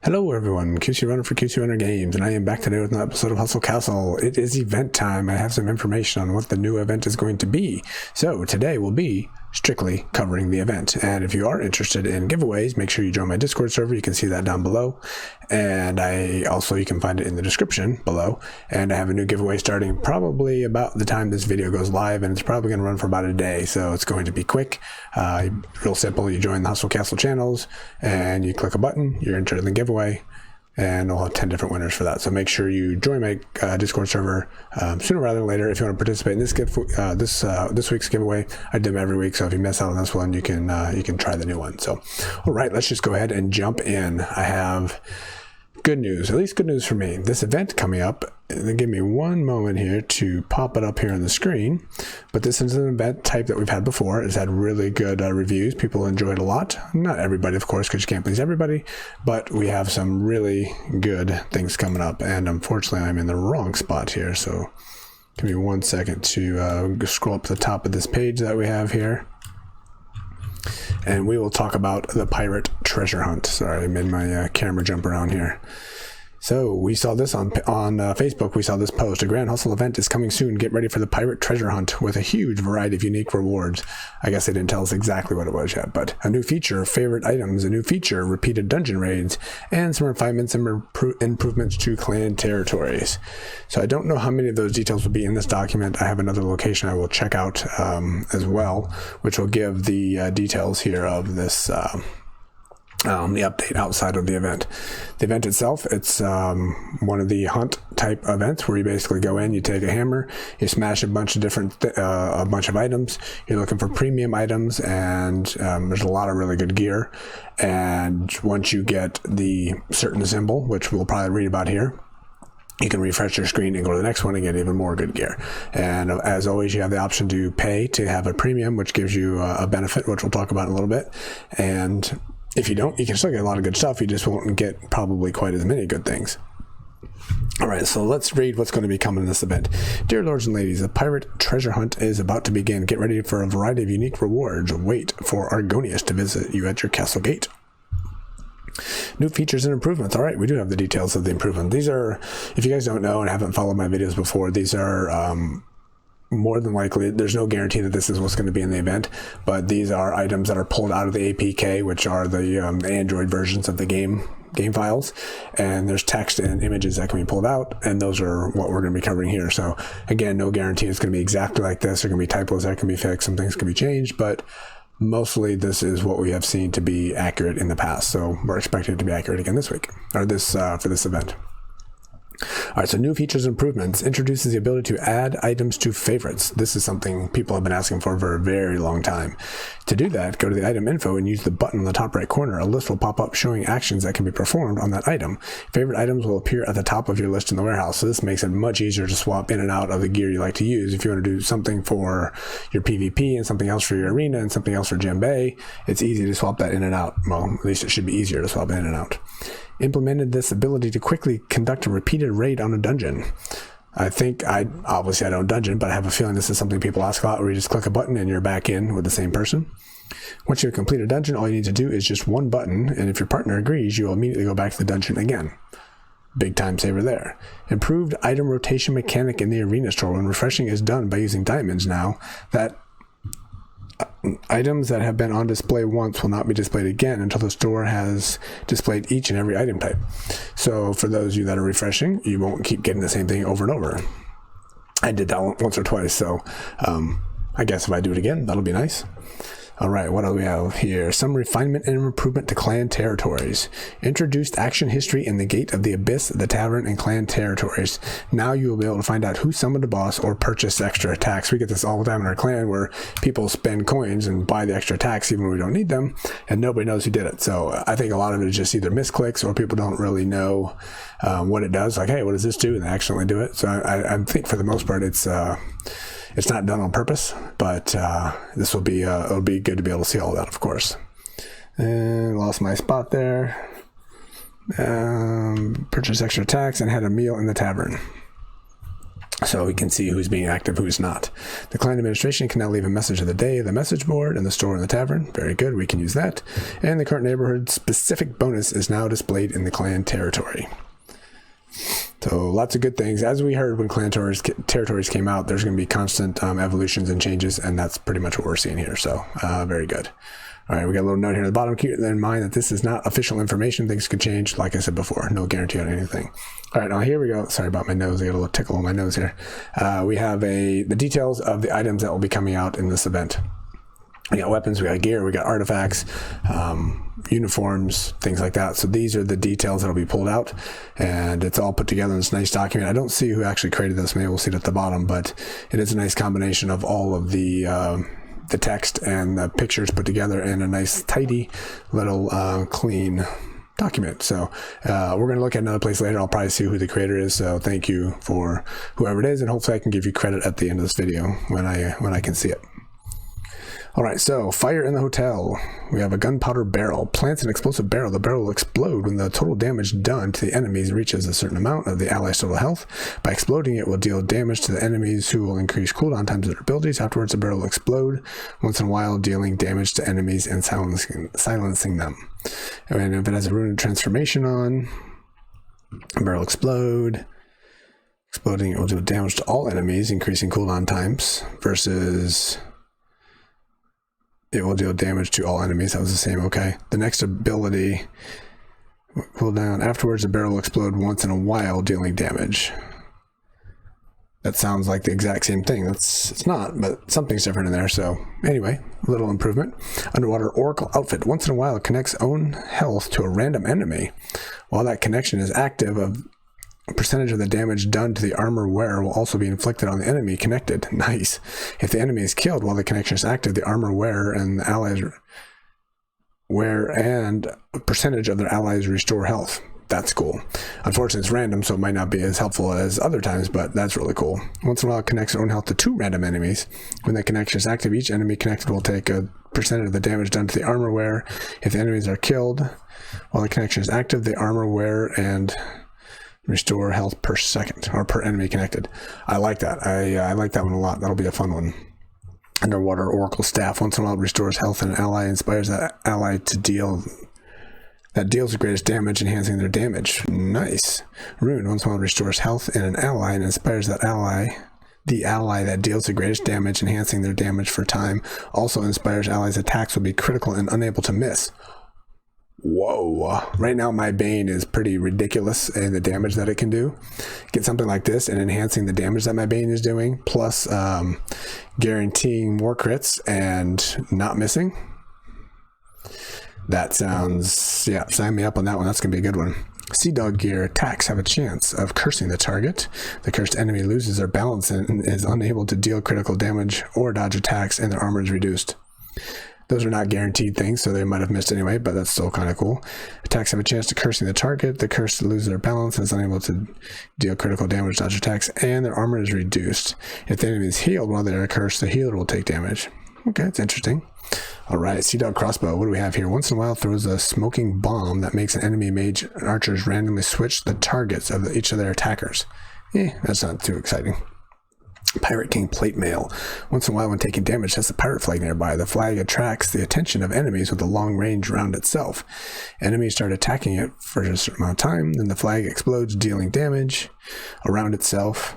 Hello everyone, QC Runner for QC Runner Games, and I am back today with an episode of Hustle Castle. It is event time. I have some information on what the new event is going to be. So today will be strictly covering the event. And if you are interested in giveaways, make sure you join my Discord server. You can see that down below. And you can find it in the description below. And I have a new giveaway starting probably about the time this video goes live, and it's probably going to run for about a day. So it's going to be quick, real simple. You join the Hustle Castle channels and you click a button, you're entered in the giveaway, and I'll have 10 different winners for that. So make sure you join my Discord server sooner rather than later if you want to participate in this week's giveaway. I do them every week, so if you miss out on this one, you can try the new one. So, all right, let's just go ahead and jump in. I have good news, at least good news for me. This event coming up, give me one moment here to pop it up here on the screen. But this is an event type that we've had before. It's had really good reviews. People enjoy it a lot. Not everybody, of course, because you can't please everybody. But we have some really good things coming up. And unfortunately, I'm in the wrong spot here. So give me 1 second to scroll up to the top of this page that we have here. And we will talk about the pirate treasure hunt. Sorry, I made my camera jump around here. So we saw this on Facebook. We saw this post. A grand hustle event is coming soon. Get ready for the pirate treasure hunt with a huge variety of unique rewards. I guess they didn't tell us exactly what it was yet, but a new feature, favorite items, a new feature, repeated dungeon raids, and some refinements and improvements to clan territories. So I don't know how many of those details will be in this document. I have another location I will check out as well, which will give the details here of this the update outside of the event. The event itself, it's one of the hunt type events where you basically go in, you take a hammer, you smash a bunch of different a bunch of items. You're looking for premium items, and there's a lot of really good gear. And once you get the certain symbol, which we'll probably read about here, you can refresh your screen and go to the next one and get even more good gear. And as always, you have the option to pay to have a premium, which gives you a benefit, which we'll talk about in a little bit. And if you don't, you can still get a lot of good stuff. You just won't get probably quite as many good things. All right, so let's read what's going to be coming in this event. Dear lords and ladies, the pirate treasure hunt is about to begin. Get ready for a variety of unique rewards. Wait for Argonius to visit you at your castle gate. New features and improvements. All right, we do have the details of the improvement. These are, if you guys don't know and haven't followed my videos before, these are more than likely, there's no guarantee that this is what's going to be in the event, but these are items that are pulled out of the APK, which are the Android versions of the game files, and there's text and images that can be pulled out, and those are what we're going to be covering here. So again, no guarantee it's going to be exactly like this. There are going to be typos that can be fixed, some things can be changed, but mostly this is what we have seen to be accurate in the past. So we're expecting it to be accurate again this week, or this for this event. All right, so new features and improvements introduces the ability to add items to favorites. This is something people have been asking for a very long time. To do that, go to the item info and use the button in the top right corner. A list will pop up showing actions that can be performed on that item. Favorite items will appear at the top of your list in the warehouse. So this makes it much easier to swap in and out of the gear you like to use. If you want to do something for your PvP and something else for your arena and something else for Djembe, it's easy to swap that in and out. Well, at least it should be easier to swap in and out. Implemented this ability to quickly conduct a repeated raid on a dungeon. Obviously I don't dungeon, but I have a feeling this is something people ask a lot, where you just click a button and you're back in with the same person. Once you complete a dungeon, all you need to do is just one button, and if your partner agrees, you will immediately go back to the dungeon again. Big time saver there. Improved item rotation mechanic in the arena store. When refreshing is done by using diamonds now, that items that have been on display once will not be displayed again until the store has displayed each and every item type. So for those of you that are refreshing, you won't keep getting the same thing over and over. I did that once or twice, so I guess if I do it again, that'll be nice. All right, what do we have here? Some refinement and improvement to clan territories. Introduced action history in the Gate of the Abyss, the Tavern, and clan territories. Now you will be able to find out who summoned a boss or purchased extra attacks. We get this all the time in our clan, where people spend coins and buy the extra attacks even when we don't need them, and nobody knows who did it. So I think a lot of it is just either misclicks, or people don't really know what it does. Like, hey, what does this do? And they accidentally do it. So I think for the most part, it's not done on purpose, but this will be it'll be good to be able to see all that, of course. And lost my spot there. Purchased extra attacks and had a meal in the tavern. so we can see who's being active, who's not. The client administration can now leave a message of the day, the message board, and the store and the tavern. Very good, we can use that. And the current neighborhood specific bonus is now displayed in the clan territory. So lots of good things. As we heard when clan territories came out, there's going to be constant evolutions and changes, and that's pretty much what we're seeing here. So very good. All right, we got a little note here at the bottom. Keep in mind that this is not official information. Things could change, like I said before. No guarantee on anything. All right, now here we go. Sorry about my nose. I got a little tickle on my nose here. We have the details of the items that will be coming out in this event. We got weapons, we got gear, we got artifacts, uniforms, things like that. So these are the details that will be pulled out, and it's all put together in this nice document. I don't see who actually created this. Maybe we'll see it at the bottom, but it is a nice combination of all of the text and the pictures put together in a nice, tidy, little clean document. So we're going to look at another place later. I'll probably see who the creator is. So thank you for whoever it is, and hopefully I can give you credit at the end of this video when I can see it. All right, so fire in the hotel. We have a gunpowder barrel. Plants an explosive barrel. The barrel will explode when the total damage done to the enemies reaches a certain amount of the ally's total health. By exploding, it will deal damage to the enemies, who will increase cooldown times of their abilities. Afterwards, the barrel will explode once in a while, dealing damage to enemies and silencing them. And if it has a runic transformation on, the barrel will explode. Exploding, it will do damage to all enemies, increasing cooldown times, versus it will deal damage to all enemies. That was the same. Okay. The next ability, cooldown. Afterwards, the barrel will explode once in a while, dealing damage. That sounds like the exact same thing. It's not, but something's different in there. So anyway, a little improvement. Underwater Oracle outfit. Once in a while, it connects own health to a random enemy. While that connection is active, a percentage of the damage done to the armor wearer will also be inflicted on the enemy connected. Nice. If the enemy is killed while the connection is active, the armor wearer and the allies and a percentage of their allies restore health. That's cool. Unfortunately, it's random, so it might not be as helpful as other times, but that's really cool. Once in a while, it connects their own health to 2 random enemies. When the connection is active, each enemy connected will take a percentage of the damage done to the armor wearer. If the enemies are killed while the connection is active, the armor wearer and restore health per second, or per enemy connected. I like that. I like that one a lot. That'll be a fun one. Underwater Oracle staff. Once in a while, restores health in an ally, inspires that ally to deals the greatest damage, enhancing their damage. Nice. Rune. Once in a while, restores health in an ally and inspires that ally. The ally that deals the greatest damage, enhancing their damage for time. Also inspires allies' attacks will be critical and unable to miss. Whoa. Right now my Bane is pretty ridiculous in the damage that it can do. Get something like this and enhancing the damage that my Bane is doing, plus guaranteeing more crits and not missing. That sounds, yeah, sign me up on that one. That's gonna be a good one. Sea Dog gear. Attacks have a chance of cursing the target. The cursed enemy loses their balance and is unable to deal critical damage or dodge attacks, and their armor is reduced. Those are not guaranteed things, so they might have missed anyway, but that's still kind of cool. Attacks have a chance to cursing the target. The cursed loses their balance and is unable to deal critical damage, dodge attacks, and their armor is reduced. If the enemy is healed while they are cursed, the healer will take damage. Okay, that's interesting. All right, Sea Dog crossbow. What do we have here? Once in a while, throws a smoking bomb that makes an enemy mage and archers randomly switch the targets of each of their attackers. That's not too exciting. Pirate King plate mail. Once in a while, when taking damage, has the pirate flag nearby. The flag attracts the attention of enemies with a long range around itself. Enemies start attacking it for a certain amount of time, then the flag explodes, dealing damage around itself.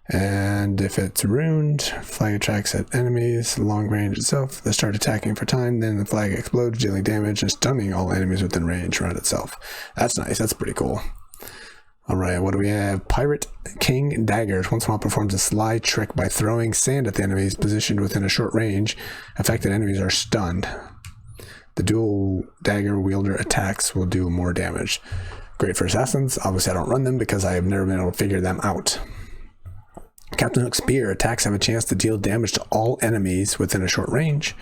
And if it's ruined, flag attracts at enemies, long range itself. They start attacking for time, then the flag explodes, dealing damage and stunning all enemies within range around itself. That's nice. That's pretty cool. All right, what do we have? Pirate King daggers. Once in a while, performs a sly trick by throwing sand at the enemies positioned within a short range. Affected enemies are stunned. The dual dagger wielder attacks will do more damage. Great for assassins. Obviously, I don't run them because I have never been able to figure them out. Captain Hook spear. Attacks have a chance to deal damage to all enemies within a short range.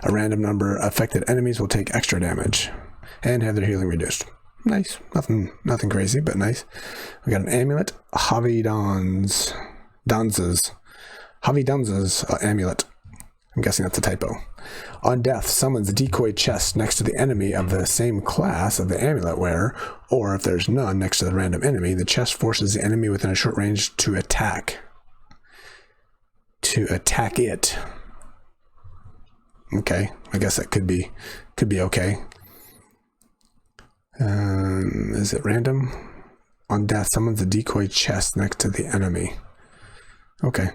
A random number of affected enemies will take extra damage and have their healing reduced. Nice. Nothing crazy, but nice. We got an amulet. Danza's amulet. I'm guessing that's a typo. On death, summons a decoy chest next to the enemy of the same class of the amulet wearer, or if there's none next to the random enemy, the chest forces the enemy within a short range to attack. to attack it. Okay, I guess that could be okay. Is it random? On death, summons a decoy chest next to the enemy. Okay.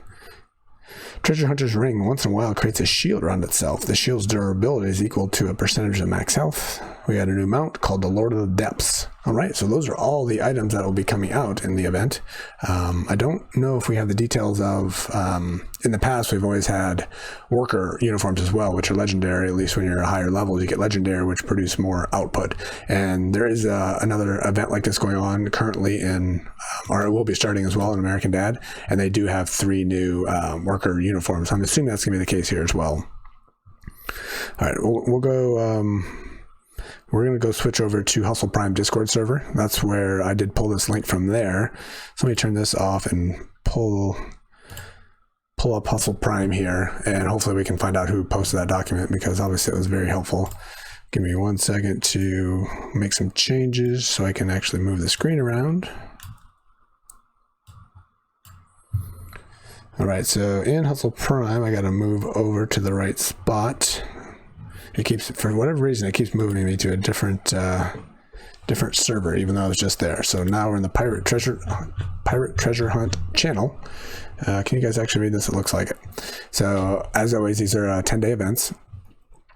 Treasure Hunter's Ring once in a while creates a shield around itself. The shield's durability is equal to a percentage of max health. We had a new mount called the Lord of the Depths. All right, so those are all the items that will be coming out in the event. I don't know if we have the details of, in the past we've always had worker uniforms as well, which are legendary. At least when you're at higher levels, you get legendary, which produce more output. And there is another event like this going on currently in, or it will be starting as well in American Dad, and they do have 3 new worker uniforms. I'm assuming that's going to be the case here as well. All right, we'll go... we're going to go switch over to Hustle Prime Discord server. That's where I did pull this link from there. So let me turn this off and pull up Hustle Prime here, and hopefully we can find out who posted that document, because obviously it was very helpful. Give me 1 second to make some changes so I can actually move the screen around. All right, so in Hustle Prime, I got to move over to the right spot. It keeps, for whatever reason, it keeps moving me to a different server, even though I was just there. So now we're in the Pirate Treasure Hunt channel. Can you guys actually read this? It looks like it. So as always, these are 10-day events.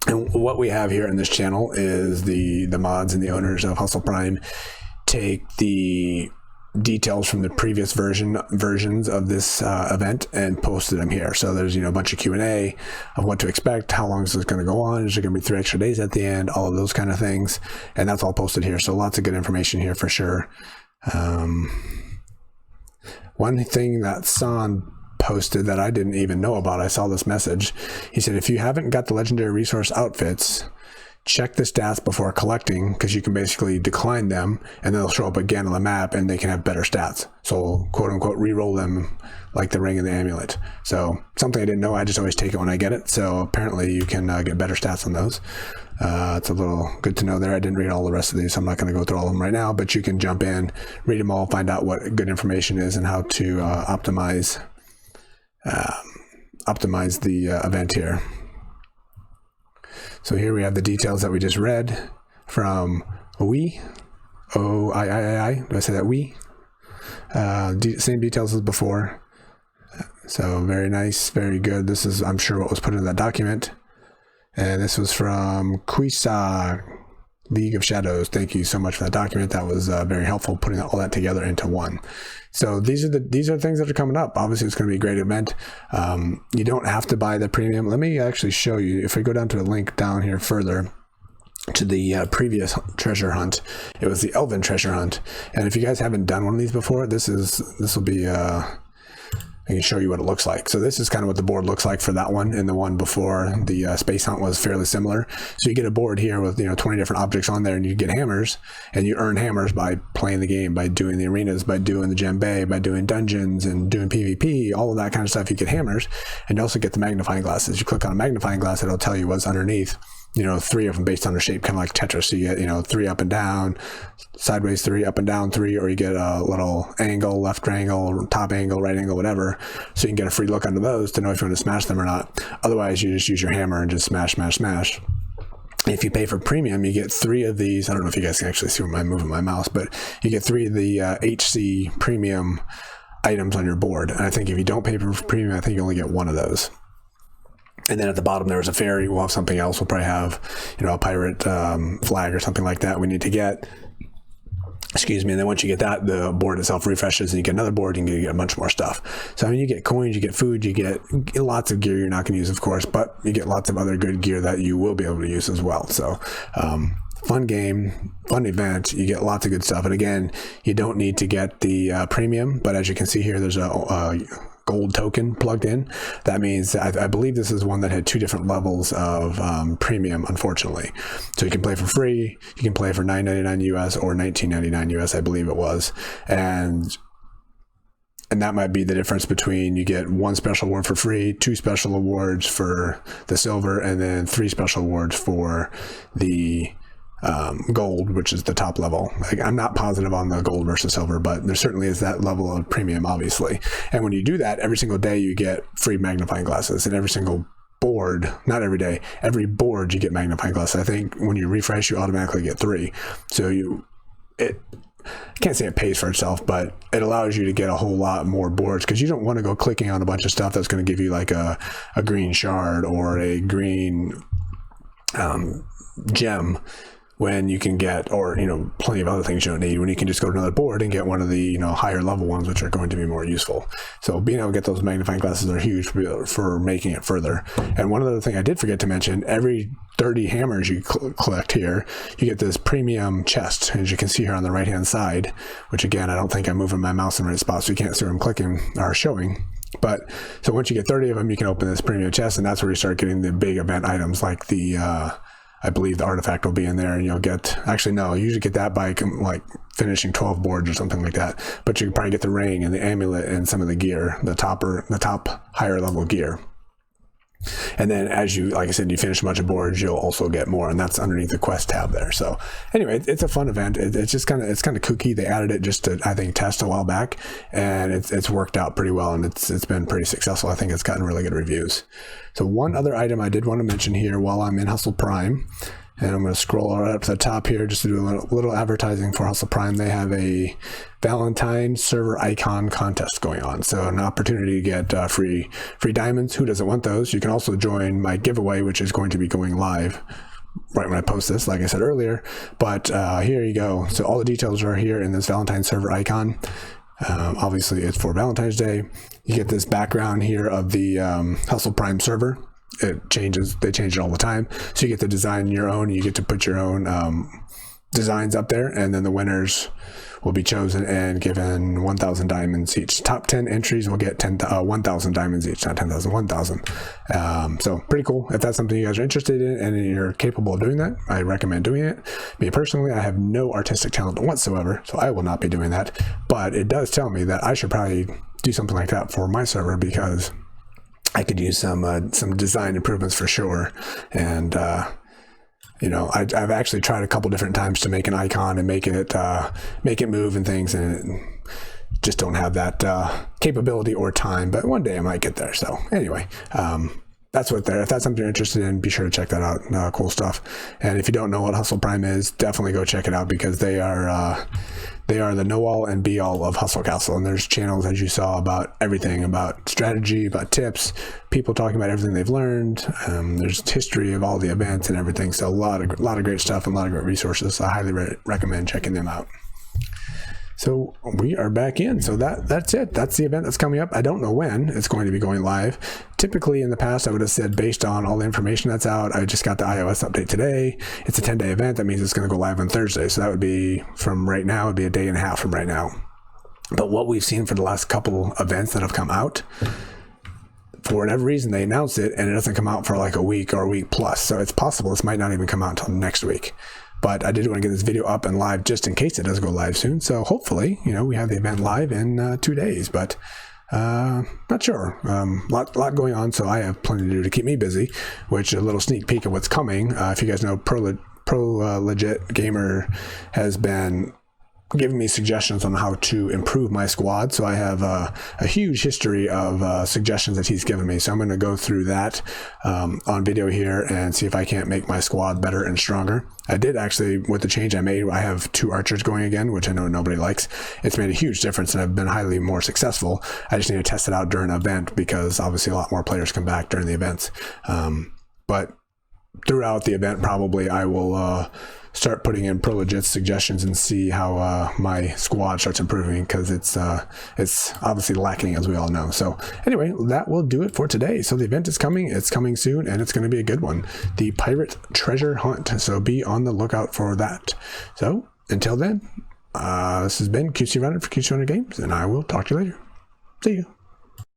And what we have here in this channel is the mods and the owners of Hustle Prime take the details from the previous versions of this event and posted them here. So there's, a bunch of Q&A of what to expect, how long is this going to go on, is there going to be 3 extra days at the end, all of those kind of things, and that's all posted here. So lots of good information here for sure. One thing that San posted that I didn't even know about, I saw this message. He said, if you haven't got the legendary resource outfits, check the stats before collecting, because you can basically decline them and they'll show up again on the map and they can have better stats. So quote unquote re-roll them like the ring and the amulet. So something I didn't know, I just always take it when I get it. So apparently you can get better stats on those. It's a little good to know there. I didn't read all the rest of these, so I'm not going to go through all of them right now, but you can jump in, read them all, find out what good information is and how to optimize the event here. So here we have the details that we just read from OII. O-I-I-I-I. Do I say that we? Same details as before. So very nice, very good. This is, I'm sure, what was put in that document. And this was from Quisa, League of Shadows. Thank you so much for that document. That was very helpful, putting all that together into one. So these are the things that are coming up. Obviously, it's going to be a great event. You don't have to buy the premium. Let me actually show you. If we go down to a link down here further to the previous treasure hunt, it was the Elven treasure hunt. And if you guys haven't done one of these before, this will be. I can show you what it looks like. So this is kind of what the board looks like for that one, and the one before the space hunt was fairly similar. So you get a board here with 20 different objects on there, and you get hammers, and you earn hammers by playing the game, by doing the arenas, by doing the djembe, by doing dungeons and doing PvP, all of that kind of stuff. You get hammers, and you also get the magnifying glasses. You click on a magnifying glass, it'll tell you what's underneath. 3 of them based on their shape, kind of like Tetris. So you get 3 up and down, sideways 3, up and down 3, or you get a little angle, left angle, top angle, right angle, whatever. So you can get a free look under those to know if you want to smash them or not. Otherwise, you just use your hammer and just smash, smash, smash. If you pay for premium, you get 3 of these. I don't know if you guys can actually see where I'm moving my mouse, but you get 3 of the HC premium items on your board. And I think if you don't pay for premium, I think you only get 1 of those. And then at the bottom, there was a fairy. We'll have something else. We'll probably have, a pirate flag or something like that we need to get. Excuse me. And then once you get that, the board itself refreshes and you get another board and you get a bunch more stuff. So, you get coins, you get food, you get lots of gear you're not going to use, of course, but you get lots of other good gear that you will be able to use as well. So, fun game, fun event. You get lots of good stuff. And again, you don't need to get the premium, but as you can see here, there's a gold token plugged in. That means I believe this is one that had 2 different levels of premium, unfortunately. So you can play for free, you can play for $9.99 US or $19.99 US, I believe it was. And that might be the difference between you get 1 special award for free, 2 special awards for the silver, and then 3 special awards for the gold, which is the top level. Like, I'm not positive on the gold versus silver, but there certainly is that level of premium, obviously. And when you do that, every single day you get free magnifying glasses, and every single board, not every day, every board you get magnifying glasses. I think when you refresh, you automatically get 3. So I can't say it pays for itself, but it allows you to get a whole lot more boards, because you don't want to go clicking on a bunch of stuff that's going to give you like a green shard or a green gem, when you can get, or plenty of other things you don't need, when you can just go to another board and get one of the higher level ones, which are going to be more useful. So being able to get those magnifying glasses are huge for making it further. And one other thing I did forget to mention, every 30 hammers you collect here, you get this premium chest, as you can see here on the right hand side, which again, I don't think I'm moving my mouse in the right spot, so you can't see where I'm clicking or showing. But so once you get 30 of them, you can open this premium chest, and that's where you start getting the big event items, like the I believe the artifact will be in there, and you'll get, actually no, you usually get that by like finishing 12 boards or something like that. But you can probably get the ring and the amulet and some of the gear, the top higher level gear. And then as you, like I said, you finish a bunch of boards, you'll also get more, and that's underneath the quest tab there. So anyway, it's a fun event. It's just kind of kooky. They added it just to, I think, test a while back, and it's worked out pretty well, and it's been pretty successful. I think it's gotten really good reviews. So one other item I did want to mention here while I'm in Hustle Prime, and I'm going to scroll right up to the top here just to do a little advertising for Hustle Prime. They have a Valentine server icon contest going on. So an opportunity to get free diamonds. Who doesn't want those? You can also join my giveaway, which is going to be going live right when I post this, like I said earlier. But here you go. So all the details are here in this Valentine server icon. Obviously, it's for Valentine's Day. You get this background here of the Hustle Prime server. It changes, they change it all the time. So you get to design your own, you get to put your own designs up there, and then the winners will be chosen and given 1,000 diamonds each. Top 10 entries will get 1,000 diamonds each, not 10,000, 1,000. So pretty cool. If that's something you guys are interested in and you're capable of doing that, I recommend doing it. Me personally, I have no artistic talent whatsoever, so I will not be doing that. But it does tell me that I should probably do something like that for my server, because I could use some design improvements for sure. And I've actually tried a couple different times to make an icon and make it move and things, and just don't have that capability or time. But one day I might get there. So anyway, that's what there. If that's something you're interested in, be sure to check that out. Cool stuff. And if you don't know what Hustle Prime is, definitely go check it out, because they are the know-all and be-all of Hustle Castle. And there's channels, as you saw, about everything, about strategy, about tips, people talking about everything they've learned. There's history of all the events and everything. So a lot of great stuff and a lot of great resources. I highly recommend checking them out. So we are back in. So that's it. That's the event that's coming up. I don't know when it's going to be going live. Typically in the past, I would have said, based on all the information that's out, I just got the iOS update today. It's a 10-day event. That means it's going to go live on Thursday. So that would be from right now, it would be a day and a half from right now. But what we've seen for the last couple events that have come out, for whatever reason, they announce it and it doesn't come out for like a week or a week plus. So it's possible this might not even come out until next week. But I did want to get this video up and live just in case it does go live soon. So hopefully, we have the event live in 2 days, but not sure. Lot going on, so I have plenty to do to keep me busy, which a little sneak peek of what's coming. If you guys know, Pro Legit Gamer has been giving me suggestions on how to improve my squad. So I have a huge history of suggestions that he's given me. So I'm going to go through that on video here and see if I can't make my squad better and stronger. I did actually, with the change I made, I have 2 archers going again, which I know nobody likes. It's made a huge difference and I've been highly more successful. I just need to test it out during an event, because obviously a lot more players come back during the events. But throughout the event, probably I will start putting in Pro Legit suggestions and see how my squad starts improving, because it's obviously lacking, as we all know. So anyway, that will do it for today. So the event is coming, it's coming soon, and it's going to be a good one. The Pirate Treasure Hunt. So be on the lookout for that. So until then, this has been QC Runner for QC Runner Games, and I will talk to you later. See you.